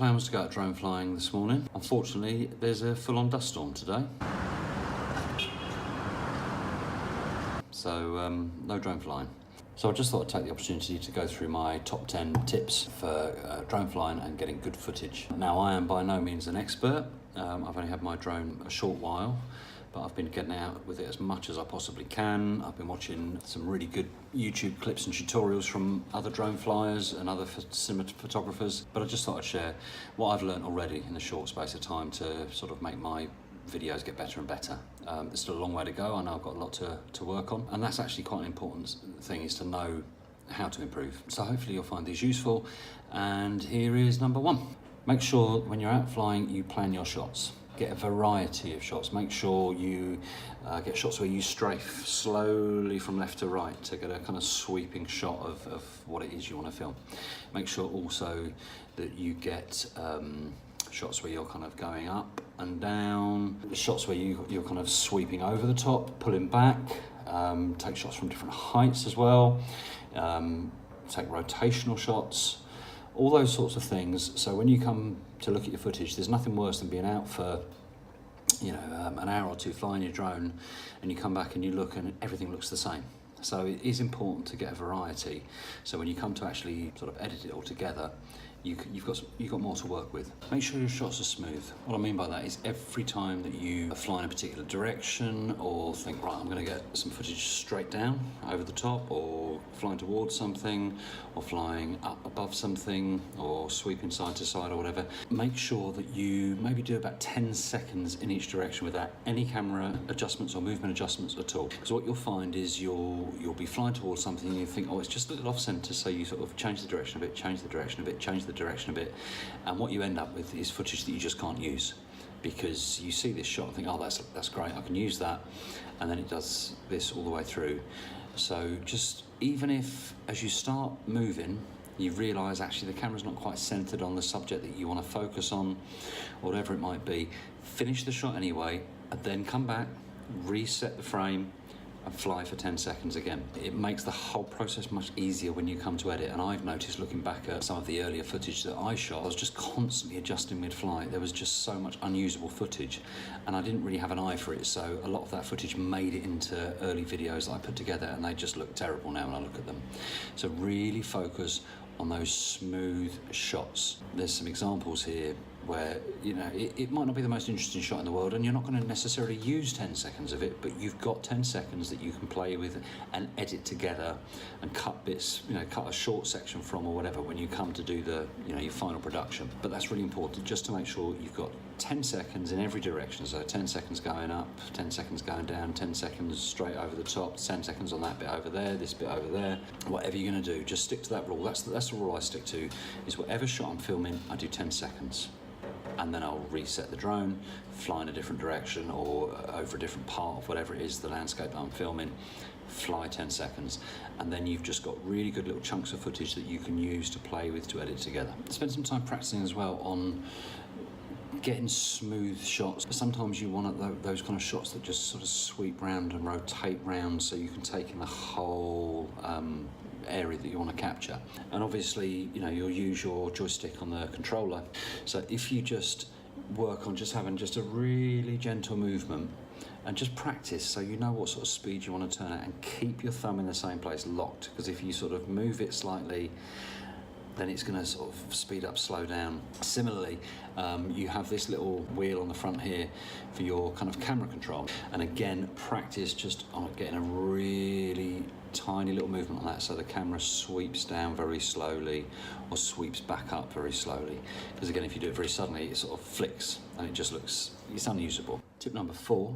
plan was to go out drone flying this morning. Unfortunately, there's a full-on dust storm today. So no drone flying. So I just thought I'd take the opportunity to go through my top 10 tips for drone flying and getting good footage. Now, I am by no means an expert. I've only had my drone a short while, but I've been getting out with it as much as I possibly can. I've been watching some really good YouTube clips and tutorials from other drone flyers and other cinematographers, but I just thought I'd share what I've learned already in a short space of time to sort of make my videos get better and better. There's still a long way to go. I know I've got a lot to work on, and that's actually quite an important thing, is to know how to improve. So hopefully you'll find these useful. And here is number one. Make sure when you're out flying, you plan your shots. Get a variety of shots. Make sure you get shots where you strafe slowly from left to right to get a kind of sweeping shot of what it is you want to film. Make sure also that you get shots where you're kind of going up and down, shots where you're kind of sweeping over the top, pulling back, take shots from different heights as well, take rotational shots, all those sorts of things. So when you come to look at your footage, there's nothing worse than being out for an hour or two flying your drone, and you come back and you look and everything looks the same. So it is important to get a variety. So when you come to actually sort of edit it all together, you've got more to work with. Make sure your shots are smooth. What I mean by that is every time that you fly in a particular direction, or think, right, I'm going to get some footage straight down over the top, or flying towards something, or flying up above something, or sweeping side to side or whatever, make sure that you maybe do about 10 seconds in each direction without any camera adjustments or movement adjustments at all. Because what you'll find is you'll be flying towards something and you think, oh, it's just a little off center, so you sort of change the direction a bit, change the direction a bit, change the direction a bit, and what you end up with is footage that you just can't use, because you see this shot and think, oh, that's great, I can use that, and then it does this all the way through. So just, even if as you start moving you realise actually the camera's not quite centred on the subject that you want to focus on, or whatever it might be, finish the shot anyway, and then come back, reset the frame, and fly for 10 seconds again. It makes the whole process much easier when you come to edit. And I've noticed, looking back at some of the earlier footage that I shot, I was just constantly adjusting mid-flight. There was just so much unusable footage, and I didn't really have an eye for it, so a lot of that footage made it into early videos that I put together, and they just look terrible now when I look at them. So really focus on those smooth shots. There's some examples here where, it might not be the most interesting shot in the world, and you're not going to necessarily use 10 seconds of it, but you've got 10 seconds that you can play with and edit together and cut bits, cut a short section from or whatever when you come to do the, your final production. But that's really important, just to make sure you've got 10 seconds in every direction. So 10 seconds going up, 10 seconds going down, 10 seconds straight over the top, 10 seconds on that bit over there, this bit over there. Whatever you're going to do, just stick to that rule. That's the rule I stick to, is whatever shot I'm filming, I do 10 seconds. And then I'll reset the drone, fly in a different direction or over a different part of whatever it is, the landscape that I'm filming, fly 10 seconds. And then you've just got really good little chunks of footage that you can use to play with, to edit together. Spend some time practicing as well on getting smooth shots. Sometimes you want those kind of shots that just sort of sweep round and rotate round, so you can take in the whole area that you want to capture. And obviously, you'll use your joystick on the controller. So if you just work on just having just a really gentle movement and just practice, so you know what sort of speed you want to turn at, and keep your thumb in the same place locked, because if you sort of move it slightly, then it's going to sort of speed up, slow down. Similarly, you have this little wheel on the front here for your kind of camera control, and again, practice just on getting a really tiny little movement on that, so the camera sweeps down very slowly or sweeps back up very slowly, because again, if you do it very suddenly, it sort of flicks and it just looks, it's unusable. Tip number 4,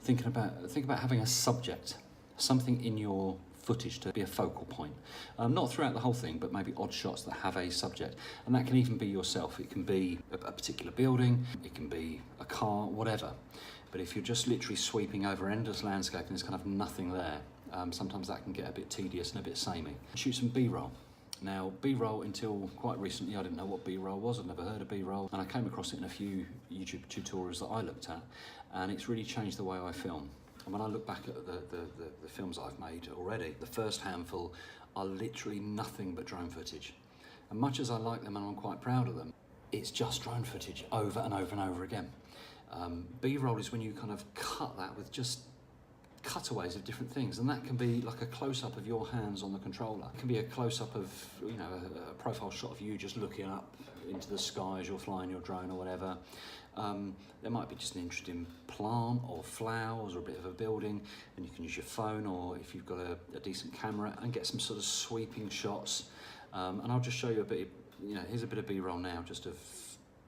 think about having a subject, something in your footage to be a focal point. Not throughout the whole thing, but maybe odd shots that have a subject. And that can even be yourself. It can be a particular building, it can be a car, whatever. But if you're just literally sweeping over endless landscape and there's kind of nothing there, sometimes that can get a bit tedious and a bit samey. Shoot some B-roll. Now, B-roll, until quite recently, I didn't know what B-roll was. I'd never heard of B-roll, and I came across it in a few YouTube tutorials that I looked at, and it's really changed the way I film. And when I look back at the films I've made already, the first handful are literally nothing but drone footage. And much as I like them and I'm quite proud of them, it's just drone footage over and over and over again. B-roll is when you kind of cut that with just cutaways of different things, and that can be like a close-up of your hands on the controller. It can be a close-up of, you know, a profile shot of you just looking up into the sky as you're flying your drone or whatever. There might be just an interesting plant or flowers or a bit of a building, and you can use your phone, or if you've got a decent camera, and get some sort of sweeping shots. And I'll just show you a bit, you know, here's a bit of B-roll now, just of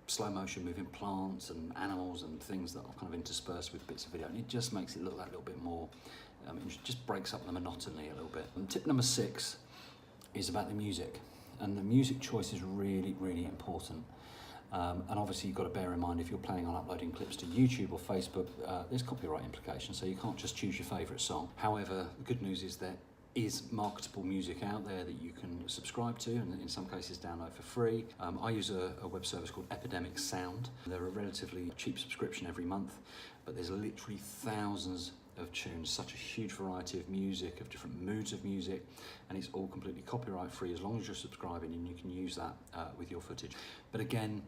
slow motion moving plants and animals and things that are kind of interspersed with bits of video, and it just makes it look that little bit more, it just breaks up the monotony a little bit. And tip number 6 is about the music, and the music choice is really, really important. And obviously you've got to bear in mind, if you're planning on uploading clips to YouTube or Facebook, there's copyright implications, so you can't just choose your favourite song. However, the good news is there is marketable music out there that you can subscribe to, and in some cases download for free. I use a web service called Epidemic Sound. They're a relatively cheap subscription every month, but there's literally thousands of tunes, such a huge variety of music, of different moods of music, and it's all completely copyright free as long as you're subscribing, and you can use that with your footage. But again,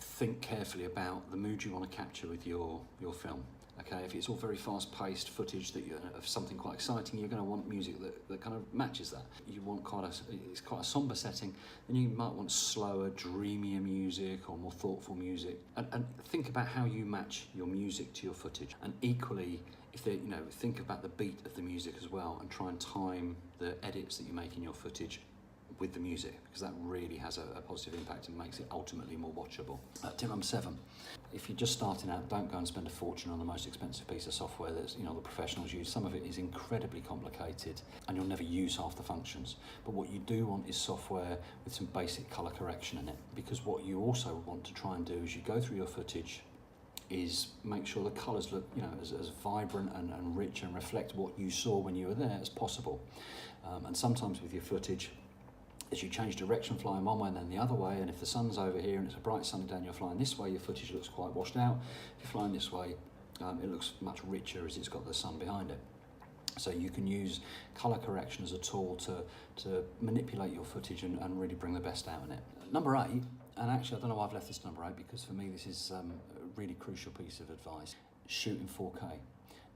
think carefully about the mood you want to capture with your film. Okay, if it's all very fast-paced footage that of something quite exciting, you're going to want music that kind of matches that. You want it's quite a somber setting, then you might want slower, dreamier music or more thoughtful music. And think about how you match your music to your footage. And equally, if they, you know, think about the beat of the music as well, and try and time the edits that you make in your footage with the music, because that really has a positive impact and makes it ultimately more watchable. Tip number 7, if you're just starting out, don't go and spend a fortune on the most expensive piece of software that, you know, the professionals use. Some of it is incredibly complicated and you'll never use half the functions. But what you do want is software with some basic color correction in it, because what you also want to try and do as you go through your footage is make sure the colours look, you know, as vibrant and rich and reflect what you saw when you were there as possible. And sometimes with your footage, as you change direction flying one way and then the other way, and if the sun's over here and it's a bright sunny day and you're flying this way, your footage looks quite washed out. If you're flying this way, it looks much richer as it's got the sun behind it. So you can use colour correction as a tool to manipulate your footage and really bring the best out in it. Number 8, and actually I don't know why I've left this number 8, because for me this is a really crucial piece of advice: shoot in 4K.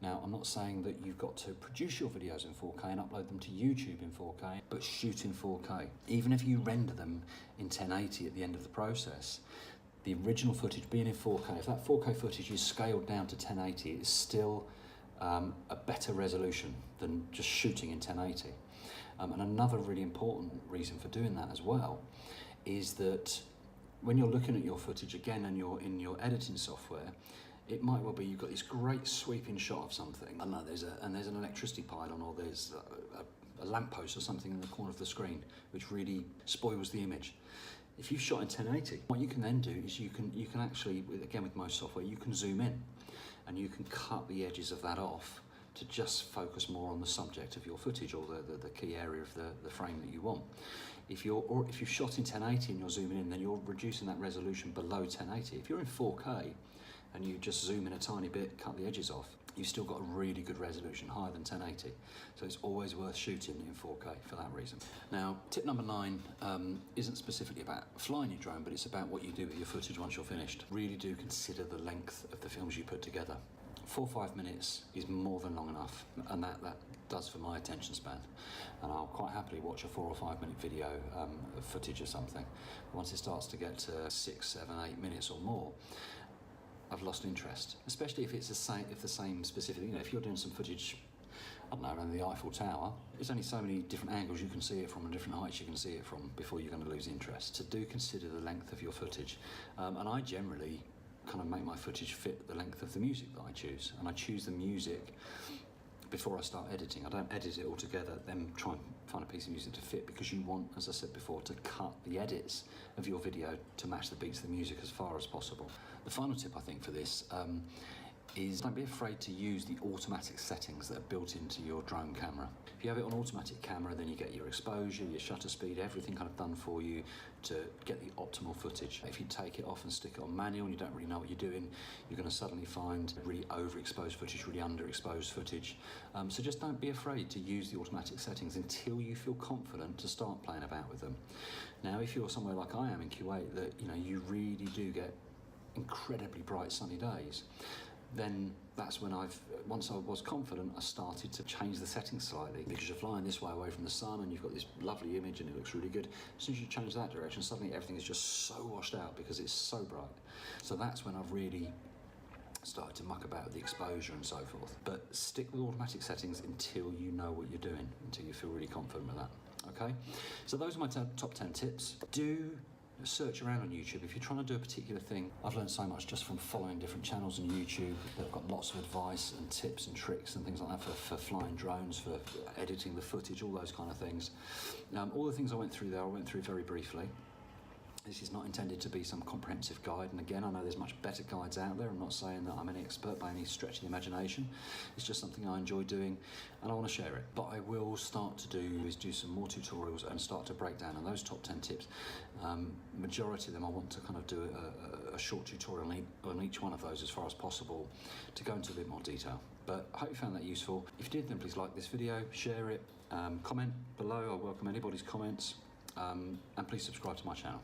Now, I'm not saying that you've got to produce your videos in 4K and upload them to YouTube in 4K, but shoot in 4K. Even if you render them in 1080 at the end of the process, the original footage being in 4K, if that 4K footage is scaled down to 1080, it's still a better resolution than just shooting in 1080. And another really important reason for doing that as well is that when you're looking at your footage again and you're in your editing software, it might well be you've got this great sweeping shot of something, and there's an electricity pylon, or there's a lamppost or something in the corner of the screen, which really spoils the image. If you've shot in 1080, what you can then do is you can actually, again with most software, you can zoom in, and you can cut the edges of that off to just focus more on the subject of your footage, or the key area of the frame that you want. If you've shot in 1080 and you're zooming in, then you're reducing that resolution below 1080. If you're in 4K and you just zoom in a tiny bit, cut the edges off, you've still got a really good resolution, higher than 1080. So it's always worth shooting in 4K for that reason. Now, tip number 9 isn't specifically about flying your drone, but it's about what you do with your footage once you're finished. Really do consider the length of the films you put together. 4 or 5 minutes is more than long enough, and that does for my attention span. And I'll quite happily watch a 4 or 5 minute video of footage or something. Once it starts to get to 6, 7, 8 minutes or more, I've lost interest, especially if it's the same specific, you know, if you're doing some footage, I don't know, around the Eiffel Tower, there's only so many different angles you can see it from and different heights you can see it from before you're going to lose interest. So do consider the length of your footage. And I generally kind of make my footage fit the length of the music that I choose, and I choose the music before I start editing. I don't edit it all together, then try and find a piece of music to fit, because you want, as I said before, to cut the edits of your video to match the beats of the music as far as possible. The final tip I think for this is don't be afraid to use the automatic settings that are built into your drone camera. If you have it on automatic camera, then you get your exposure, your shutter speed, everything kind of done for you to get the optimal footage. If you take it off and stick it on manual and you don't really know what you're doing, you're going to suddenly find really overexposed footage, really underexposed footage. So just don't be afraid to use the automatic settings until you feel confident to start playing about with them. Now, if you're somewhere like I am in Kuwait, that you really do get incredibly bright sunny days, then that's when once I was confident, I started to change the settings slightly, because you're flying this way away from the sun and you've got this lovely image and it looks really good. As soon as you change that direction, suddenly everything is just so washed out because it's so bright. So that's when I've really started to muck about with the exposure and so forth. But stick with automatic settings until you know what you're doing, until you feel really confident with that. Okay, so those are my top 10 tips. Do search around on YouTube if you're trying to do a particular thing. I've learned so much just from following different channels on YouTube. They've got lots of advice and tips and tricks and things like that for flying drones, for editing the footage, all those kind of things. All the things I went through there, I went through very briefly. This is not intended to be some comprehensive guide, and again, I know there's much better guides out there. I'm not saying that I'm an expert by any stretch of the imagination. It's just something I enjoy doing and I want to share it. But I will start to do some more tutorials and start to break down on those top 10 tips. Majority of them I want to kind of do a short tutorial on each one of those as far as possible to go into a bit more detail. But I hope you found that useful. If you did, then please like this video, share it, comment below. I welcome anybody's comments, and please subscribe to my channel.